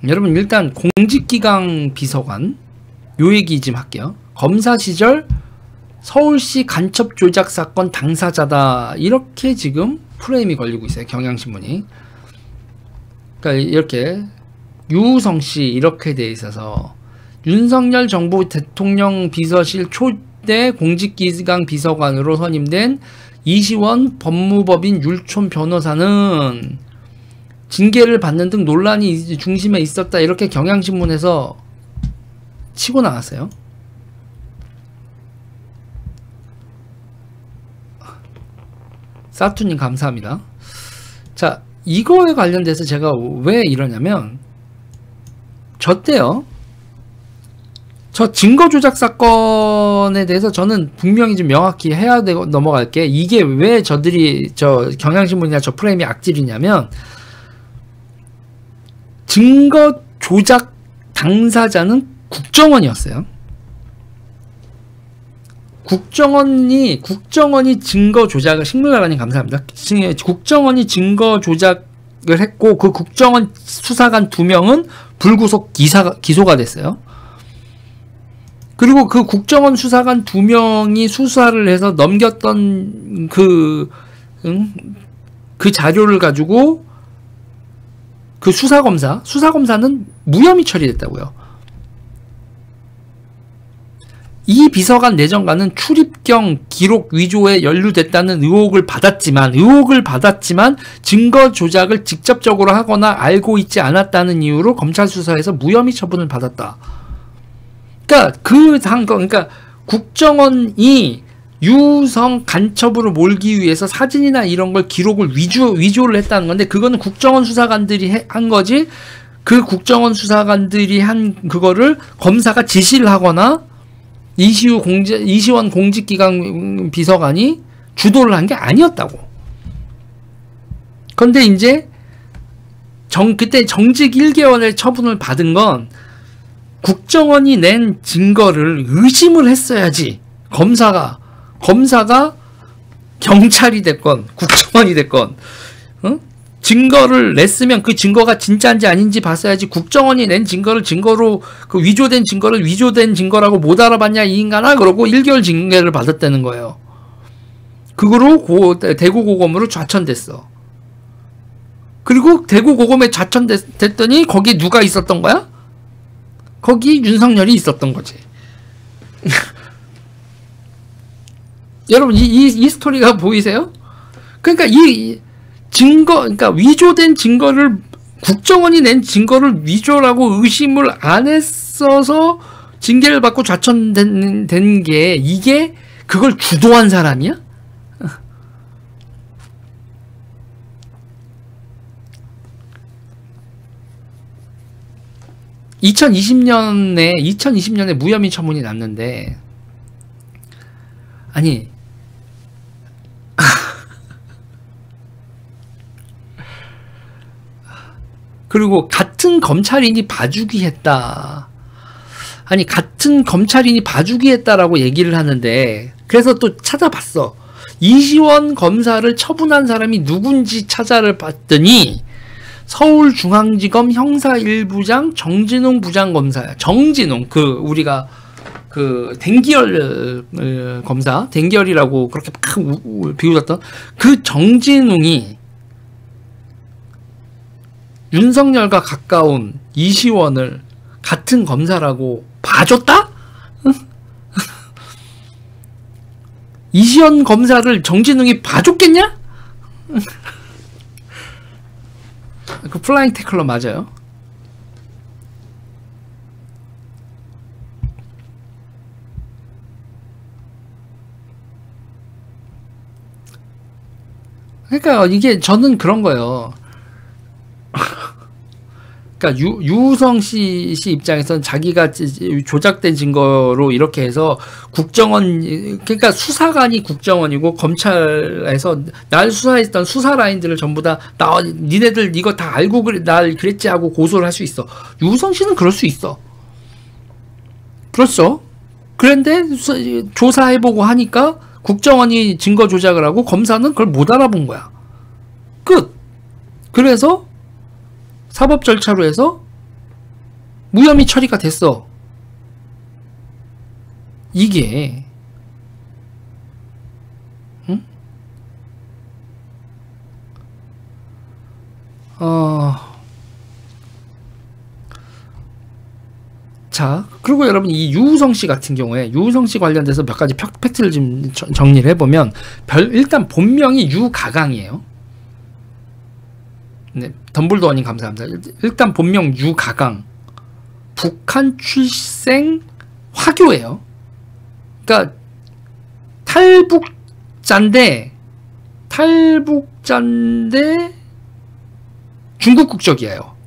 여러분 일단 공직기강 비서관 요 얘기 좀 할게요. 검사 시절 서울시 간첩 조작 사건 당사자다 이렇게 지금 프레임이 걸리고 있어요. 경향신문이. 그러니까 이렇게 유우성씨 이렇게 돼 있어서 윤석열 정부 대통령 비서실 초대 공직기강 비서관으로 선임된 이시원 법무법인 율촌 변호사는 징계를 받는 등 논란이 중심에 있었다 이렇게 경향신문에서 치고 나왔어요. 사투님 감사합니다. 자, 이거에 관련돼서 제가 왜 이러냐면 저 때요. 저 증거조작 사건에 대해서 저는 분명히 좀 명확히 해야 되고 넘어갈게. 이게 왜 저들이 저 경향신문이나 저 프레임이 악질이냐면 증거조작 당사자는 국정원이었어요. 국정원이 증거 조작을, 식물나라님 감사합니다. 국정원이 증거 조작을 했고, 그 국정원 수사관 2명은 불구속 기소가 됐어요. 그리고 그 국정원 수사관 2명이 수사를 해서 넘겼던 그 자료를 가지고 그 수사검사는 무혐의 처리됐다고요. 이 비서관 내정관은 출입경 기록 위조에 연루됐다는 의혹을 받았지만 증거 조작을 직접적으로 하거나 알고 있지 않았다는 이유로 검찰 수사에서 무혐의 처분을 받았다. 그러니까 국정원이 유성 간첩으로 몰기 위해서 사진이나 이런 걸 기록을 위조를 했다는 건데, 그거는 국정원 수사관들이 한 거지, 그 국정원 수사관들이 한 그거를 검사가 지시를 하거나 이시원 공직기강 비서관이 주도를 한 게 아니었다고. 그런데 이제 그때 정직 1개월의 처분을 받은 건 국정원이 낸 증거를 의심을 했어야지. 검사가 경찰이 됐건 국정원이 됐건 증거를 냈으면 그 증거가 진짜인지 아닌지 봤어야지. 국정원이 낸 증거로 그 위조된 증거라고 못 알아봤냐 이 인간아, 그러고 1개월 징계를 받았다는 거예요. 그거로 대구고검으로 좌천됐어. 그리고 대구고검에 좌천됐더니 거기 누가 있었던 거야? 거기 윤석열이 있었던 거지. 여러분 이 스토리가 보이세요? 그러니까 그러니까 위조된 증거를, 국정원이 낸 증거를 위조라고 의심을 안 했어서 징계를 받고 좌천된 게, 이게 그걸 주도한 사람이야? (2020년에) 무혐의 처분이 났는데, 아니 그리고 같은 검찰인이 봐주기 했다. 아니 같은 검찰인이 봐주기 했다라고 얘기를 하는데, 그래서 또 찾아봤어. 이시원 검사를 처분한 사람이 누군지 찾아봤더니 서울중앙지검 형사 1부장 정진웅 부장검사야. 정진웅, 우리가 댕기열 검사, 댕기열이라고 그렇게 막 비웃었던 그 정진웅이 윤석열과 가까운 이시원을 같은 검사라고 봐줬다? 이시원 검사를 정진웅이 봐줬겠냐? 그 플라잉 태클러 맞아요. 그러니까 이게 저는 그런 거예요. 그러니까 유우성 씨 입장에서는 자기가 조작된 증거로 이렇게 해서 그러니까 수사관이 국정원이고 검찰에서 날 수사했던 수사 라인들을 전부 다 니네들 이거 다 알고 날 그랬지 하고 고소를 할 수 있어. 유우성 씨는 그럴 수 있어. 그렇죠. 그런데 조사해보고 하니까 국정원이 증거 조작을 하고 검사는 그걸 못 알아본 거야. 끝. 그래서 사법 절차로 해서 무혐의 처리가 됐어. 이게 응? 자, 그리고 여러분 이 유우성 씨 같은 경우에 유우성 씨 관련돼서 몇 가지 팩트를 좀 정리를 해보면 일단 본명이 유가강이에요. 네, 덤블도어님 감사합니다. 일단 본명 유가강, 북한 출생 화교예요. 그러니까 탈북자인데 중국 국적이에요.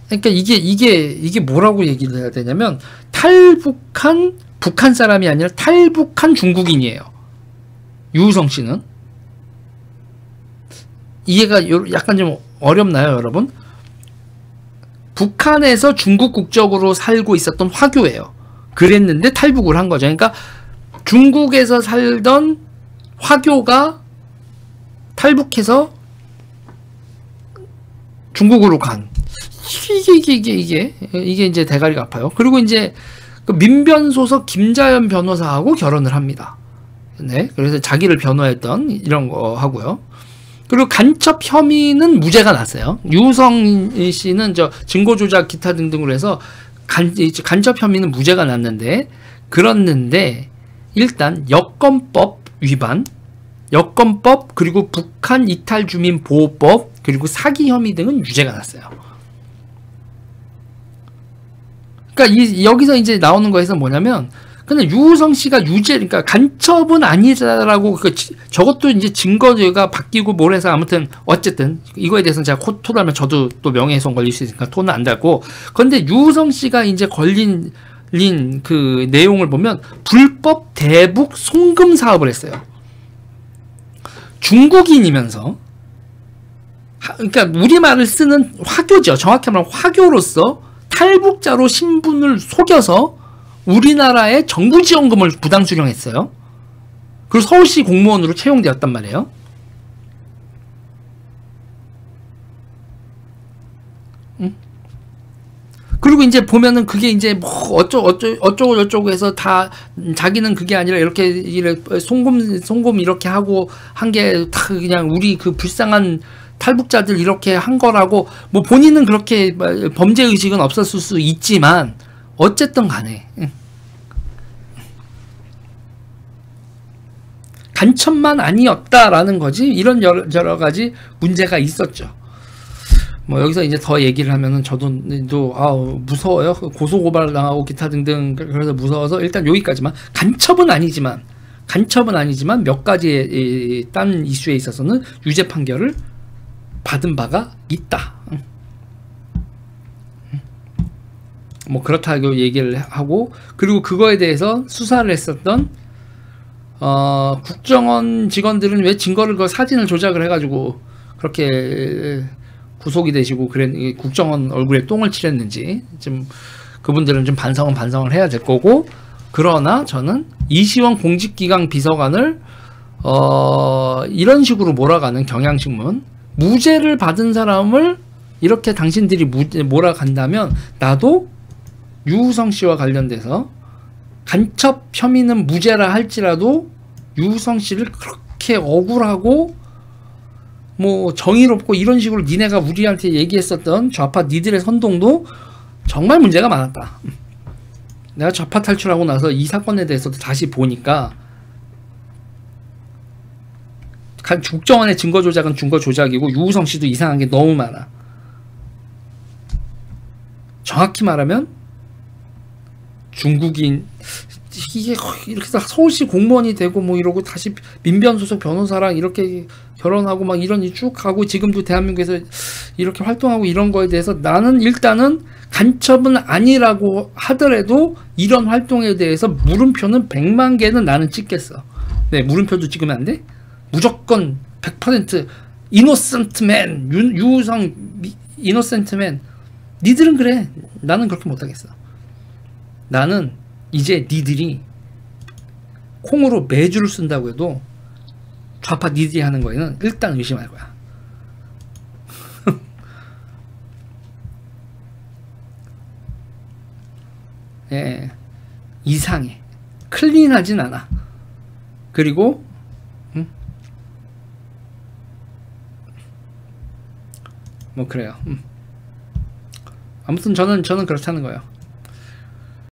그러니까 이게 뭐라고 얘기를 해야 되냐면 탈북한 북한 사람이 아니라 탈북한 중국인이에요. 유우성 씨는. 이해가 약간 좀 어렵나요, 여러분? 북한에서 중국 국적으로 살고 있었던 화교예요. 그랬는데 탈북을 한 거죠. 그러니까 중국에서 살던 화교가 탈북해서 중국으로 간. 이게 이제 대가리가 아파요. 그리고 이제 그 민변소속 김자연 변호사하고 결혼을 합니다. 네, 그래서 자기를 변호했던 이런 거 하고요. 그리고 간첩 혐의는 무죄가 났어요. 유우성 씨는 저 증거 조작 기타 등등으로 해서 간첩 혐의는 무죄가 났는데, 그렇는데 일단 여권법 위반, 여권법 그리고 북한 이탈 주민 보호법 그리고 사기 혐의 등은 유죄가 났어요. 그러니까 여기서 이제 나오는 거에서 뭐냐면, 근데 유우성 씨가 그러니까 간첩은 아니다라고, 저것도 이제 증거가 바뀌고 뭘 해서 아무튼 어쨌든 이거에 대해서는 제가 토론하면 저도 또 명예훼손 걸릴 수 있으니까 토는 안 달고. 그런데 유우성 씨가 이제 걸린 그 내용을 보면 불법 대북 송금 사업을 했어요. 중국인이면서, 그러니까 우리말을 쓰는 화교죠. 정확히 말하면 화교로서 탈북자로 신분을 속여서 우리나라에 정부 지원금을 부당 수령했어요. 그리고 서울시 공무원으로 채용되었단 말이에요. 응? 그리고 이제 보면은 그게 이제 뭐 어쩌고 저쩌고 해서 다 자기는 그게 아니라 이렇게 송금 이렇게 하고 한 게 다 그냥 우리 그 불쌍한 탈북자들 이렇게 한 거라고, 뭐 본인은 그렇게 범죄 의식은 없었을 수 있지만 어쨌든 간에 간첩만 아니었다라는 거지. 이런 여러 가지 문제가 있었죠. 뭐 여기서 이제 더 얘기를 하면은 저도 무서워요. 고소고발 당하고 기타 등등. 그래서 무서워서 일단 여기까지만. 간첩은 아니지만 몇 가지의 딴 이슈에 있어서는 유죄 판결을 받은 바가 있다. 뭐 그렇다고 얘기를 하고, 그리고 그거에 대해서 수사를 했었던 국정원 직원들은 왜 증거를, 그 사진을 조작을 해가지고 그렇게 구속이 되시고 그래, 국정원 얼굴에 똥을 칠했는지 좀 그분들은 좀 반성을 해야 될 거고. 그러나 저는 이시원 공직기강 비서관을 이런 식으로 몰아가는 경향신문, 무죄를 받은 사람을 이렇게 당신들이 몰아간다면 나도 유우성 씨와 관련돼서 간첩 혐의는 무죄라 할지라도 유우성 씨를 그렇게 억울하고 뭐 정의롭고 이런 식으로 니네가 우리한테 얘기했었던 좌파 니들의 선동도 정말 문제가 많았다. 내가 좌파 탈출하고 나서 이 사건에 대해서도 다시 보니까 국정원의 증거 조작은 증거 조작이고 유우성 씨도 이상한 게 너무 많아. 정확히 말하면 중국인, 이게 이렇게 서울시 공무원이 되고 뭐 이러고 다시 민변 소속 변호사랑 이렇게 결혼하고 막 이런 쭉 가고 지금도 대한민국에서 이렇게 활동하고 이런 거에 대해서 나는 일단은 간첩은 아니라고 하더라도 이런 활동에 대해서 물음표는 100만 개는 나는 찍겠어. 네, 물음표도 찍으면 안 돼? 무조건 100% 이노센트맨, 유우성 이노센트맨. 니들은 그래. 나는 그렇게 못하겠어. 나는 이제 니들이 콩으로 매주를 쓴다고 해도 좌파 니들이 하는 거에는 일단 의심할 거야. 예, 이상해. 클린하진 않아. 그리고 뭐 그래요. 아무튼 저는 그렇다는 거예요.